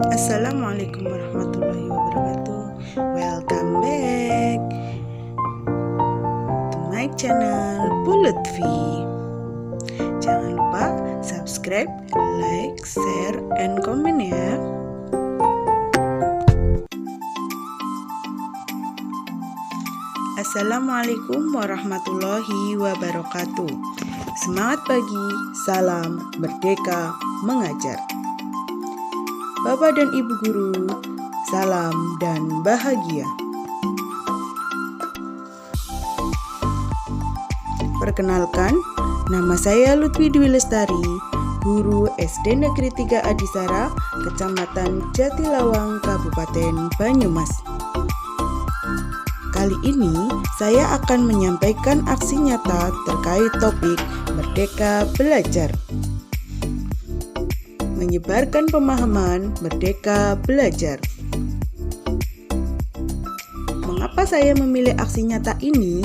Assalamualaikum warahmatullahi wabarakatuh. Welcome back to my channel Bu Lutfi. Jangan lupa subscribe, like, share, and comment ya. Assalamualaikum warahmatullahi wabarakatuh. Semangat pagi, salam merdeka mengajar. Bapak dan Ibu guru, salam dan bahagia. Perkenalkan, nama saya Lutfi Dwi Lestari, guru SD Negeri 3 Adisara, Kecamatan Jatilawang, Kabupaten Banyumas. Kali ini saya akan menyampaikan aksi nyata terkait topik Merdeka Belajar. Menyebarkan pemahaman Merdeka Belajar. Mengapa saya memilih aksi nyata ini?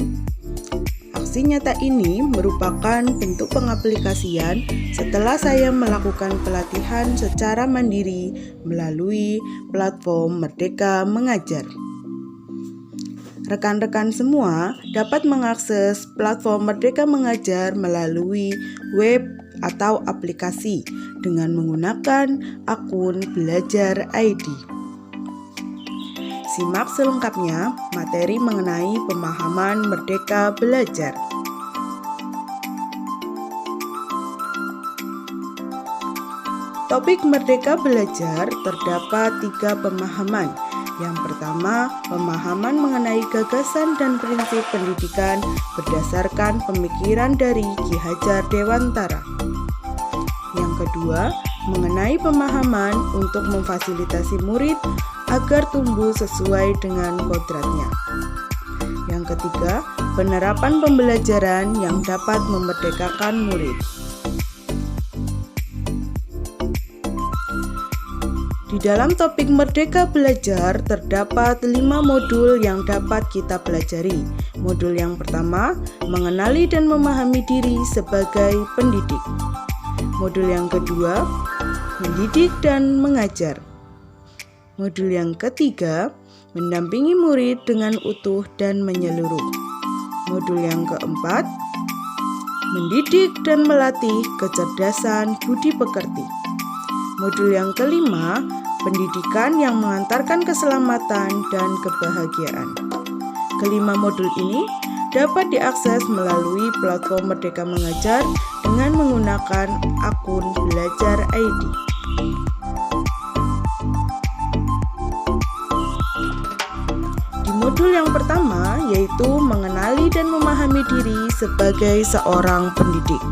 Aksi nyata ini merupakan bentuk pengaplikasian setelah saya melakukan pelatihan secara mandiri melalui platform Merdeka Mengajar. Rekan-rekan semua dapat mengakses platform Merdeka Mengajar melalui web atau aplikasi dengan menggunakan akun Belajar ID. Simak selengkapnya materi mengenai pemahaman Merdeka Belajar. Topik Merdeka Belajar terdapat 3 pemahaman. Yang pertama, pemahaman mengenai gagasan dan prinsip pendidikan berdasarkan pemikiran dari Ki Hajar Dewantara. Yang kedua, mengenai pemahaman untuk memfasilitasi murid agar tumbuh sesuai dengan kodratnya. Yang ketiga, penerapan pembelajaran yang dapat memerdekakan murid. Di dalam topik Merdeka Belajar terdapat 5 modul yang dapat kita pelajari. Modul yang pertama, mengenali dan memahami diri sebagai pendidik. Modul yang kedua, mendidik dan mengajar. Modul yang ketiga, mendampingi murid dengan utuh dan menyeluruh. Modul yang keempat, mendidik dan melatih kecerdasan budi pekerti. Modul yang kelima, pendidikan yang mengantarkan keselamatan dan kebahagiaan. Kelima modul ini dapat diakses melalui platform Merdeka Mengajar dengan menggunakan akun Belajar ID. Di modul yang pertama yaitu mengenali dan memahami diri sebagai seorang pendidik.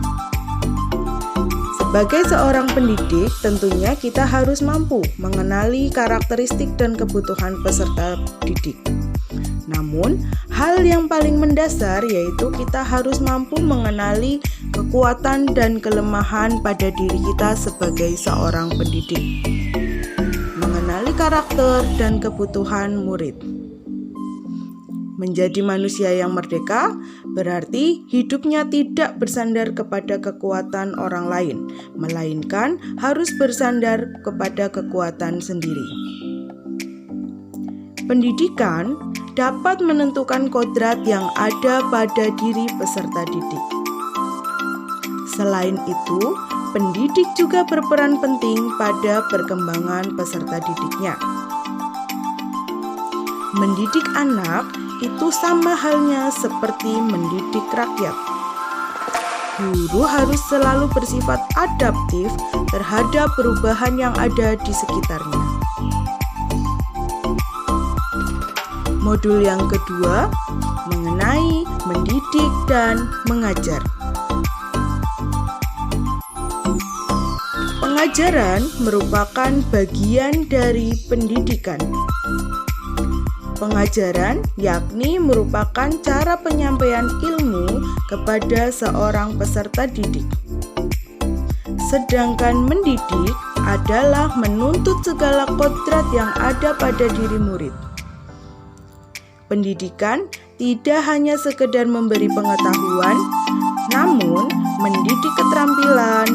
Sebagai seorang pendidik, tentunya kita harus mampu mengenali karakteristik dan kebutuhan peserta didik. Namun, hal yang paling mendasar yaitu kita harus mampu mengenali kekuatan dan kelemahan pada diri kita sebagai seorang pendidik. Mengenali karakter dan kebutuhan murid. Menjadi manusia yang merdeka berarti hidupnya tidak bersandar kepada kekuatan orang lain, melainkan harus bersandar kepada kekuatan sendiri. Pendidikan dapat menentukan kodrat yang ada pada diri peserta didik. Selain itu, pendidik juga berperan penting pada perkembangan peserta didiknya. Mendidik anak itu sama halnya seperti mendidik rakyat. Guru harus selalu bersifat adaptif terhadap perubahan yang ada di sekitarnya. Modul yang kedua, mengenai mendidik dan mengajar. Pengajaran merupakan bagian dari pendidikan. Pengajaran yakni merupakan cara penyampaian ilmu kepada seorang peserta didik. Sedangkan mendidik adalah menuntut segala kodrat yang ada pada diri murid. Pendidikan tidak hanya sekedar memberi pengetahuan, namun mendidik keterampilan,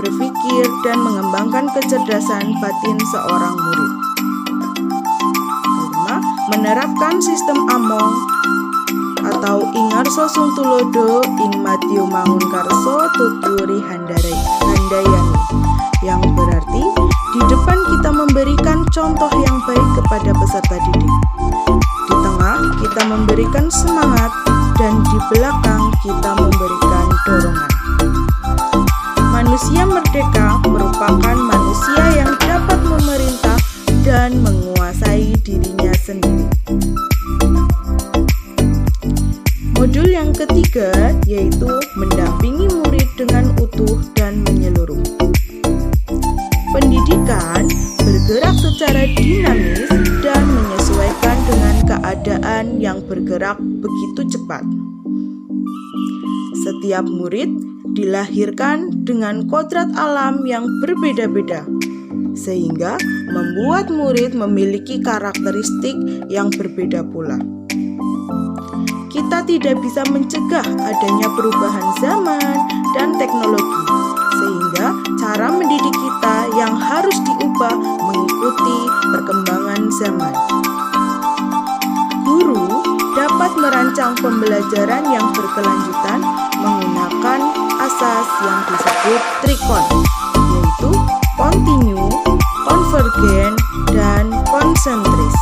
berpikir, dan mengembangkan kecerdasan batin seorang murid. Kelima, menerapkan sistem Among atau Ingarso Sung Tulodo ing Madya Mangun Karso Tuturi Handayani, yang berarti di depan kita memberikan contoh yang baik kepada peserta didik, di tengah kita memberikan semangat, dan di belakang kita memberikan dorongan. Manusia merdeka merupakan manusia yang dapat memerintah dan menguasai dirinya sendiri. Modul yang ketiga yaitu mendampingi murid dengan utuh dan menyeluruh. Pendidikan bergerak secara dinamis dan menyesuaikan dengan keadaan yang bergerak begitu cepat. Setiap murid dilahirkan dengan kodrat alam yang berbeda-beda, sehingga membuat murid memiliki karakteristik yang berbeda pula. Kita tidak bisa mencegah adanya perubahan zaman dan teknologi, sehingga cara mendidik kita yang harus diubah mengikuti perkembangan zaman. Guru dapat merancang pembelajaran yang berkelanjutan menggunakan asas yang disebut trikon, yaitu kontinu, konvergen, dan konsentris.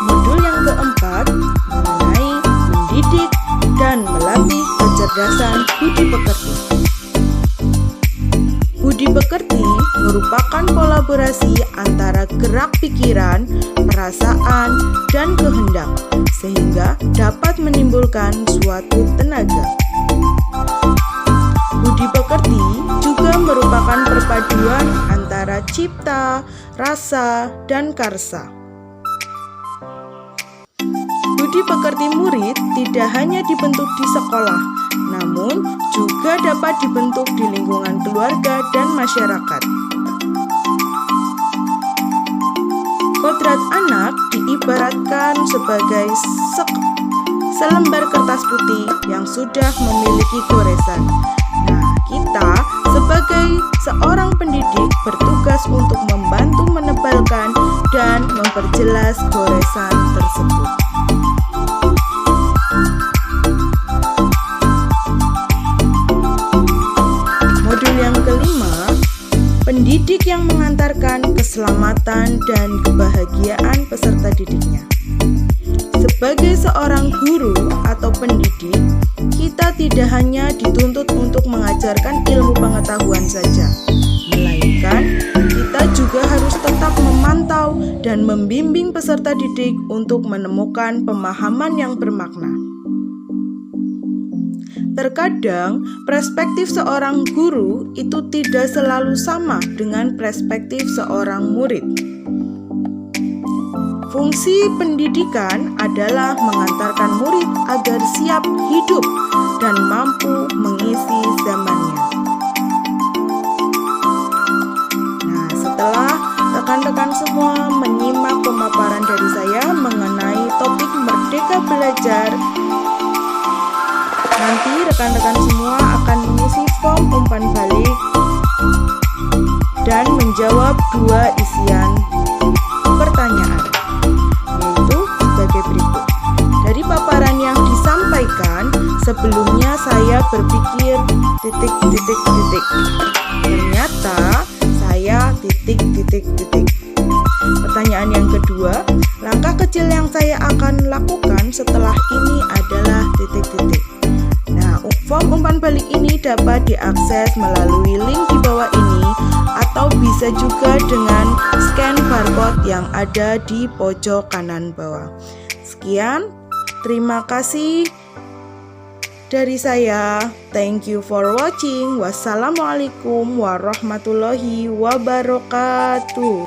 Modul yang keempat mengenai mendidik dan melatih kecerdasan budi pekerti. Budi pekerti merupakan kolaborasi antara gerak pikiran, perasaan, dan kehendak, sehingga dapat menimbulkan suatu tenaga. Budi pekerti juga merupakan perpaduan antara cipta, rasa, dan karsa. Budi pekerti murid tidak hanya dibentuk di sekolah, namun juga dapat dibentuk di lingkungan keluarga dan masyarakat. Kodrat anak diibaratkan sebagai selembar kertas putih yang sudah memiliki goresan. Nah, kita sebagai seorang pendidik bertugas untuk membantu menebalkan dan memperjelas goresan tersebut. Modul yang kelima, pendidik yang mengantarkan keselamatan dan kebahagiaan peserta didiknya. Sebagai seorang guru atau pendidik, kita tidak hanya dituntut untuk mengajarkan ilmu pengetahuan saja, melainkan kita juga harus tetap memantau dan membimbing peserta didik untuk menemukan pemahaman yang bermakna. Terkadang, perspektif seorang guru itu tidak selalu sama dengan perspektif seorang murid. Fungsi pendidikan adalah mengantarkan murid agar siap hidup dan mampu mengisi zamannya. Nah, setelah rekan-rekan semua menyimak pemaparan dari saya mengenai topik Merdeka Belajar, nanti rekan-rekan semua akan mengisi form umpan balik dan menjawab dua isian pertanyaan, yaitu sebagai berikut. Dari paparan yang disampaikan, sebelumnya saya berpikir ... Ternyata saya ... Pertanyaan yang kedua, langkah kecil yang saya akan lakukan setelah ini adalah ... Form umpan balik ini dapat diakses melalui link di bawah ini atau bisa juga dengan scan barcode yang ada di pojok kanan bawah. Sekian, terima kasih dari saya. Thank you for watching. Wassalamualaikum warahmatullahi wabarakatuh.